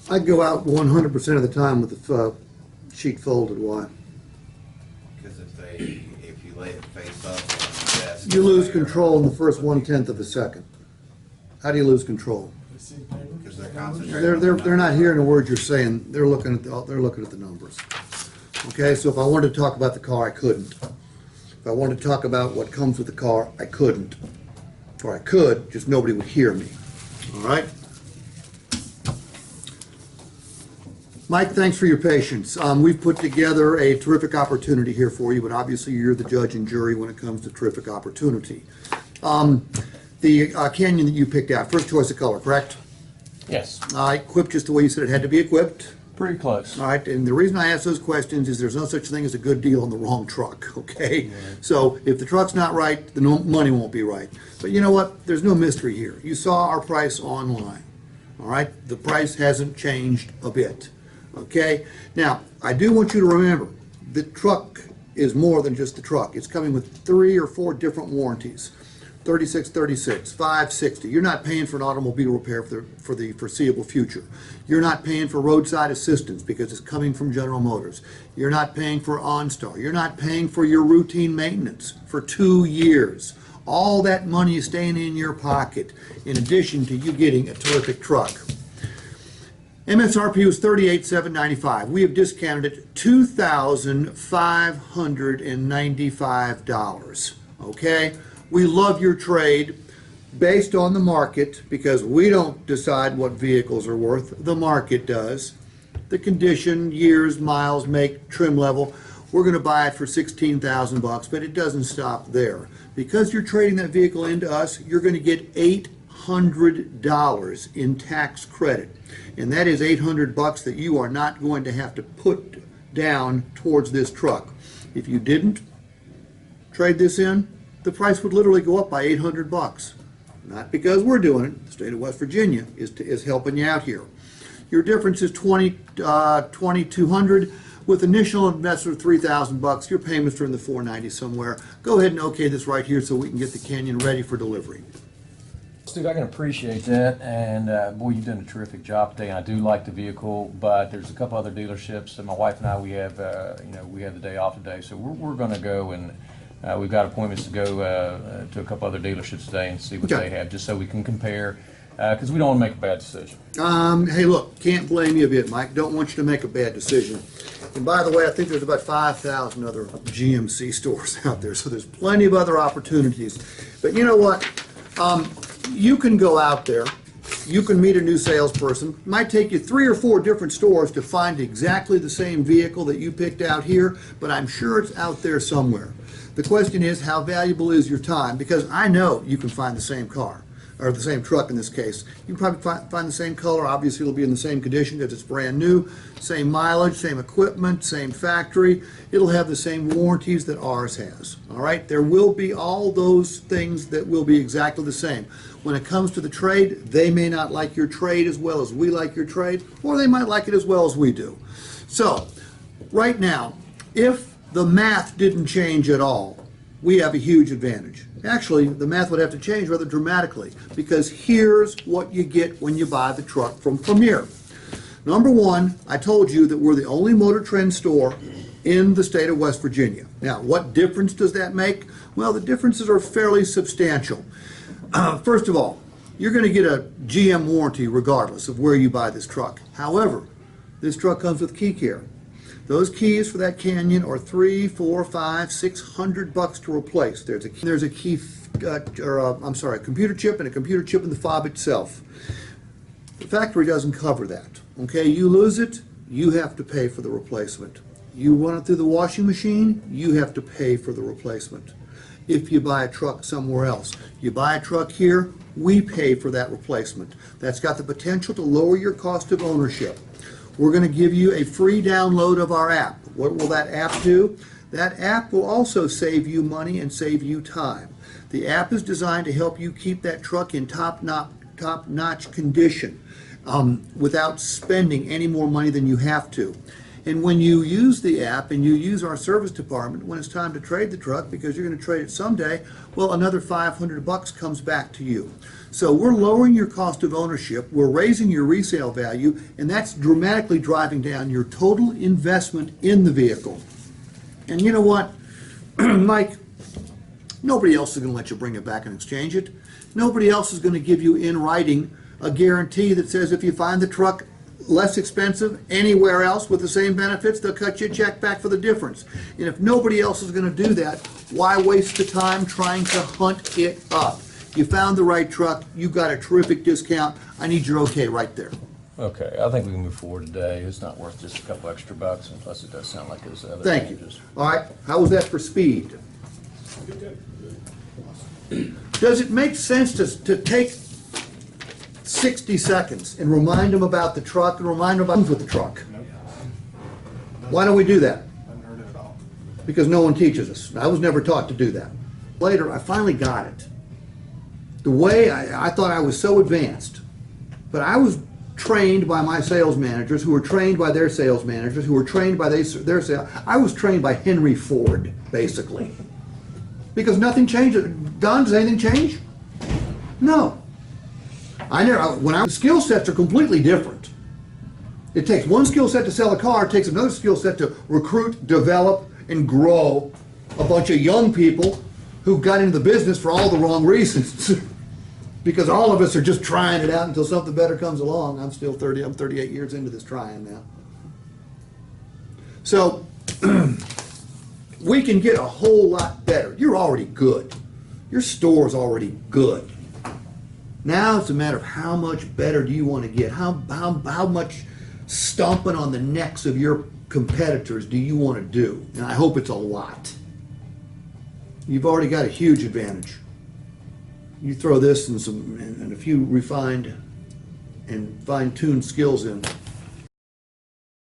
I go out 100% of the time with the sheet folded. Why? Because if you lay it face up on the desk, You lose control in the first 1/10 of a second. How do you lose control? because they're concentrating. They're not hearing the words you're saying. They're looking at the numbers. Okay, so if I wanted to talk about the car, I couldn't. If I wanted to talk about what comes with the car, I couldn't. Or I could, just nobody would hear me. All right? Mike, thanks for your patience. We've put together a terrific opportunity here for you, but obviously you're the judge and jury when it comes to terrific opportunity. The Canyon that you picked out, first choice of color, correct? Yes, Equipped just the way you said it had to be equipped. pretty close. All right, and the reason I ask those questions is there's no such thing as a good deal on the wrong truck, okay? So if the truck's not right, the money won't be right. But you know what? There's no mystery here. You saw our price online, all right? The price hasn't changed a bit, okay? Now, I do want you to remember, the truck is more than just the truck. It's coming with 3 or 4 different warranties. 3636, 560. You're not paying for an automobile repair for the foreseeable future. You're not paying for roadside assistance because it's coming from General Motors. You're not paying for OnStar. You're not paying for your routine maintenance for 2 years. All that money is staying in your pocket in addition to you getting a terrific truck. MSRP was $38,795. We have discounted it $2,595. Okay? We love your trade based on the market because we don't decide what vehicles are worth. The market does. The condition, years, miles, make, trim level. We're going to buy it for $16,000, but it doesn't stop there. Because you're trading that vehicle into us, you're going to get $800 in tax credit. And that is $800 that you are not going to have to put down towards this truck. If you didn't trade this in, the price would literally go up by $800. Not because we're doing it. The state of West Virginia is helping you out here. Your difference is $2,200 with initial investment of $3,000. Your payments are in the $490 somewhere. Go ahead and okay this right here so we can get the Canyon ready for delivery. Steve, I can appreciate that, and boy, you've done a terrific job today. And I do like the vehicle, but there's a couple other dealerships, and my wife and I, we have the day off today, so we're going to go and. We've got appointments to go to a couple other dealerships today and see what they have, just so we can compare, because we don't want to make a bad decision. Hey, look, can't blame you a bit, Mike. Don't want you to make a bad decision. And by the way, I think there's about 5,000 other GMC stores out there, so there's plenty of other opportunities. But you know what? You can go out there. You can meet a new salesperson. It might take you 3 or 4 different stores to find exactly the same vehicle that you picked out here, but I'm sure it's out there somewhere. The question is, how valuable is your time? Because I know you can find the same car, or the same truck in this case. You can probably find the same color. Obviously, it'll be in the same condition because it's brand new. Same mileage, same equipment, same factory. It'll have the same warranties that ours has. All right? There will be all those things that will be exactly the same. When it comes to the trade, they may not like your trade as well as we like your trade, or they might like it as well as we do. So, right now, if the math didn't change at all, we have a huge advantage. Actually, the math would have to change rather dramatically, because here's what you get when you buy the truck from Premier. Number one, I told you that we're the only Motor Trend store in the state of West Virginia. Now, what difference does that make? Well, the differences are fairly substantial. First of all, you're going to get a GM warranty regardless of where you buy this truck. However, this truck comes with key care. Those keys for that Canyon are $300, $400, $500, $600 to replace. There's a computer chip and a computer chip in the fob itself. The factory doesn't cover that. Okay, you lose it, you have to pay for the replacement. You run it through the washing machine, you have to pay for the replacement. If you buy a truck somewhere else, you buy a truck here, we pay for that replacement. That's got the potential to lower your cost of ownership. We're going to give you a free download of our app. What will that app do? That app will also save you money and save you time. The app is designed to help you keep that truck in top-notch condition without spending any more money than you have to. And when you use the app and you use our service department, when it's time to trade the truck, because you're going to trade it someday, well, another $500 comes back to you. So we're lowering your cost of ownership, we're raising your resale value, and that's dramatically driving down your total investment in the vehicle. And you know what, Mike? Nobody else is going to let you bring it back and exchange it. Nobody else is going to give you in writing a guarantee that says if you find the truck less expensive anywhere else with the same benefits, they'll cut you a check back for the difference. And if nobody else is going to do that, why waste the time trying to hunt it up? You found the right truck, you got a terrific discount, I need your okay right there. Okay, I think we can move forward today. It's not worth just a couple extra bucks, and plus it does sound like there's other Thank you. changes. All right, how was that for speed? Does it make sense to take 60 seconds and remind them about the truck and remind them about with the truck? Why don't we do that? Because no one teaches us. I was never taught to do that. Later, I finally got it. The way I thought I was so advanced, but I was trained by my sales managers who were trained by their sales managers who were trained by their sales. I was trained by Henry Ford, basically. Because nothing changes. Don, does anything change? No. The skill sets are completely different. It takes one skill set to sell a car, it takes another skill set to recruit, develop, and grow a bunch of young people who got into the business for all the wrong reasons. Because all of us are just trying it out until something better comes along. I'm still 30, I'm 38 years into this trying now. So, we can get a whole lot better. You're already good. Your store's already good. Now it's a matter of how much better do you want to get? How much stomping on the necks of your competitors do you want to do? And I hope it's a lot. You've already got a huge advantage. You throw this and a few refined and fine-tuned skills in,